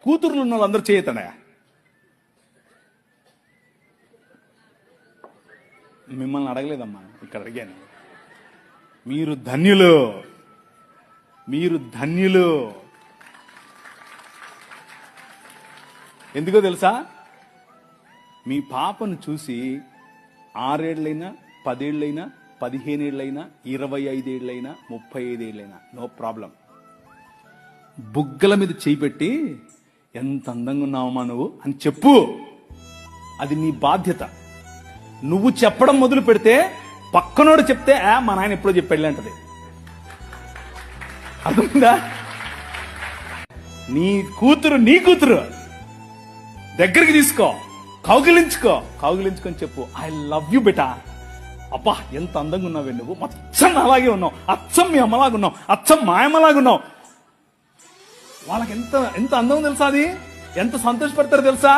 కూతుర్లు ఉన్న వాళ్ళందరూ చేయతనే. మిమ్మల్ని అడగలేదమ్మా, ఇక్కడ అడిగాను. మీరు ధన్యులు, మీరు ధన్యులు. ఎందుకో తెలుసా? మీ పాపను చూసి 6 ఏళ్ళైనా 10 ఏళ్ళైనా 15 ఏళ్ళైనా 25 ఏళ్ళైనా 35 ఏళ్ళైనా నో ప్రాబ్లం. బుగ్గల మీద చేయి పెట్టి ఎంత అందంగా ఉన్నావమ్మా నువ్వు అని చెప్పు. అది నీ బాధ్యత. నువ్వు చెప్పడం మొదలు పెడితే పక్కనోడు చెప్తే మా నాయన ఎప్పుడో చెప్పాడు అంటది. అర్థమైందా? నీ కూతురు దగ్గరికి తీసుకో, కౌగిలించుకొని చెప్పు, ఐ లవ్ యూ బెటా. అబ్బా ఎంత అందంగా ఉన్నావే నువ్వు, అచ్చం అలాగే ఉన్నావు, అచ్చం మీ అమ్మలాగా ఉన్నావు, అచ్చం మా అమ్మలాగా ఉన్నావు. వాళ్ళకి ఎంత ఎంత అందం తెలుసా? అది ఎంత సంతోషపడతారు తెలుసా?